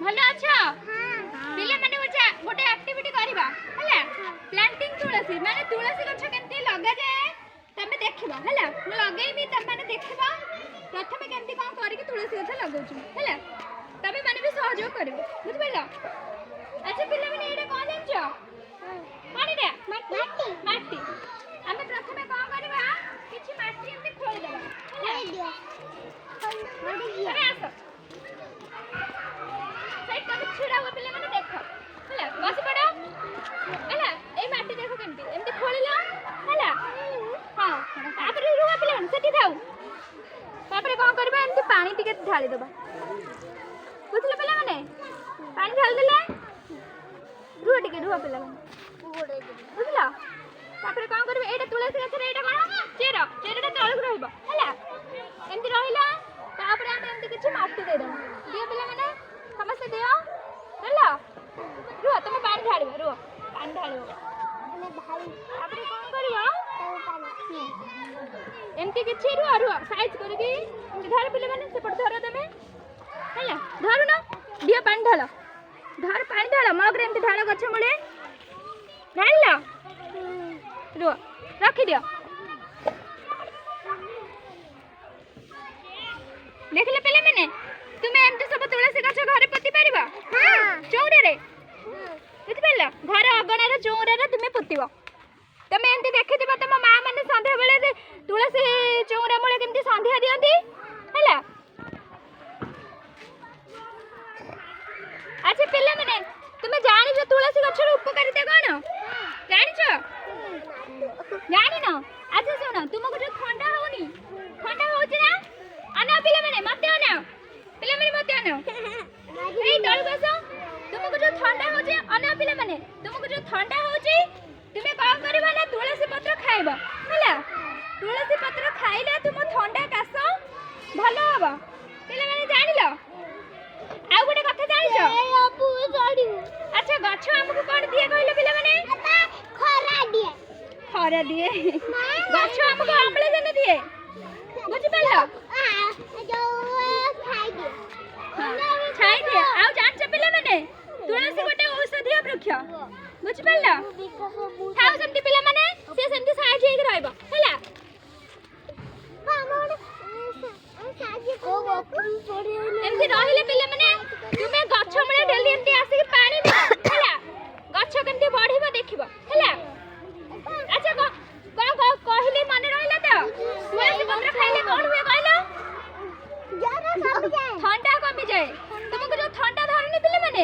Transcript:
ଭଲ ଅଛ? ପିଲାମାନେ ଗୋଟେ ଆକ୍ଟିଭିଟି କରିବା ହେଲା। ପ୍ଲାଣ୍ଟିଂ ତୁଳସୀ ମାନେ ତୁଳସୀ ଗଛ କେମିତି ଲଗାଯାଏ ତମେ ଦେଖିବ ହେଲା। ମୁଁ ଲଗେଇବି ତମେ ଦେଖିବ ପ୍ରଥମେ କେମିତି କ'ଣ କରିକି ତୁଳସୀ ଗଛ ଲଗାଉଛୁ ହେଲା। ତମେ ମାନେ ବି ସହଯୋଗ କରିବ ବୁଝିପାରିଲ। ଆଚ୍ଛା ପିଲାମାନେ ଏଇଟା କ'ଣ ଜାଣିଛ? ପାଣିଟା ମାଟି। ଆମେ ପ୍ରଥମେ କ'ଣ କରିବା କିଛି ମାଟି ଏମିତି ଖୋଳିଦେବା ହେଲା। ଆସ ସେଇଠି ତମେ ଛିଡ଼ା ହୁଅ ପିଲାମାନେ ଦେଖ ହେଲା। ବସି ପଡ଼ ହେଲା। ଏଇ ମାଟି ଦେଖ କେମିତି ଏମିତି ଖୋଳିଲ ହେଲା। ହଁ ତାପରେ ରୁହ ପିଲାମାନେ ସେଠି ଥାଉ। ତାପରେ କ'ଣ କରିବା ଏମିତି ପାଣି ଟିକେ ଢାଳିଦେବା ବୁଝିଲେ ପିଲାମାନେ। ପାଣି ଢାଳିଦେଲେ ରୁହ ଟିକେ ରୁହ ପିଲାମାନେ ବୁଝିଲ। ତାପରେ କ'ଣ କରିବେ ଏଇଟା ତୁଳସୀ ଗଛରେ ଏଇଟା କ'ଣ ଚେରଟା ତଳକୁ ରହିବ ହେଲା। ଏମିତି ରହିଲା ତାପରେ ଆମେ ଏମିତି କିଛି ମାଟି ଦେଇଦେବା। ଦିଅ ପିଲାମାନେ ସମସ୍ତେ ଦିଅ ହେଲା। ରୁହ ତମେ ପାଣି ଢାଳିବ ରୁହ ପାଣି ଢାଳିବ। ତାପରେ କ'ଣ କରିବ ଏମିତି କିଛି ରୁହ ସାଇଜ୍ କରିକି ଧର ପିଲାମାନେ ସେପଟେ ଧର ତମେ ହେଲା। ଧରୁନ ଦିଅ ପାଣି ଢାଳ ପାଣି ଢାଳ ମଗରେ ଏମିତି ଢାଳ ଗଛ ମୂଳେ ଢାଳିଲ। ରୁହ ରଖିଦିଅ। ଦେଖିଲେ ପିଲାମାନେ ତୁମେ ଏମିତି ସବୁ ତୁଳସୀ ଗଛ ଘରେ ପୋତି ପାରିବ ଚଉରାରେ ବୁଝିପାରିଲ। ଘର ଅଗଣାରେ ଚଉରାରେ ତୁମେ ପୋତିବ। ତମେ ଏମିତି ଦେଖିଥିବ ତମ ମା ମାନେ ସନ୍ଧ୍ୟା ବେଳେ ତୁଳସୀ ଚଉରା ମୂଳେ କେମିତି ସନ୍ଧ୍ୟା ଦିଅନ୍ତି ହେଲା। ଆଚ୍ଛା ପିଲାମାନେ ତୁମେ ଜାଣିଛ ତୁଳସୀ ଗଛର ଉପକାରିତା କ'ଣ ଜାଣିଛ? ଜାଣିନ? ଆଚ୍ଛା ଶୁଣ ତୁମକୁ ଯୋଉ ଥଣ୍ଡା ହଉଛି ନା ଅନାଅ ପିଲାମାନେ ମତେ ଅନାଅ ପିଲାମାନେ ମତେ ଅନାଅ ଏଇ ତଳକୁ ଆସ। ତୁମକୁ ଯୋଉ ଥଣ୍ଡା ହଉଛି ଅନାଅ ପିଲାମାନେ ତୁମକୁ ଯୋଉ ଥଣ୍ଡା ହଉଛି ତୁମେ କ'ଣ କରିବ ନା ତୁଳସୀ ପତ୍ର ଖାଇବ ହେଲା। ତୁଳସୀ ପତ୍ର ଖାଇଲେ ତୁମ ଥଣ୍ଡା କାଶ ଭଲ ହବ ପିଲାମାନେ ଜାଣିଲ। ଆଉ ଗୋଟେ କଥା ଜାଣିଛ? ଆଚ୍ଛା ଗଛ ଆମକୁ କ'ଣ ଦିଏ କହିଲ ପିଲାମାନେ? ଖରା ଦିଏ। ଗଛ ଆମକୁ ଅମ୍ଳଜାନ ଦିଏ ବୁଝିପାରିଲ। ଛାଇ ଦିଏ। ଆଉ ଜାଣିଛ ପିଲାମାନେ ତୁଳସୀ ଗୋଟେ ଔଷଧୀୟ ବୃକ୍ଷ ବୁଝିପାରିଲ। ଥାଉ ସେମିତି ପିଲାମାନେ ସେ ସେମିତି ସାଇଜ୍ ହେଇକି ରହିବ ହେଲା। ଏମିତି ରହିଲେ ପିଲାମାନେ ତୁମେ ଗଛ ମୂଳେ ଡେଲି ଏମିତି ଆସିକି ପାଣି ଦିଅ ହେଲା। ଗଛ କେମିତି ବଢିବ ଦେଖିବ ହେଲା। ଆଚ୍ଛା କ'ଣ କହିଲି ମନେ ରହିଲା ତ? ତୁଳସୀ ପତ୍ର ଖାଇଲେ କ'ଣ ହୁଏ କହିଲ? ଥଣ୍ଡା କମିଯାଏ। ତୁମକୁ ଯୋଉ ଥଣ୍ଡା ଧରୁନି ପିଲାମାନେ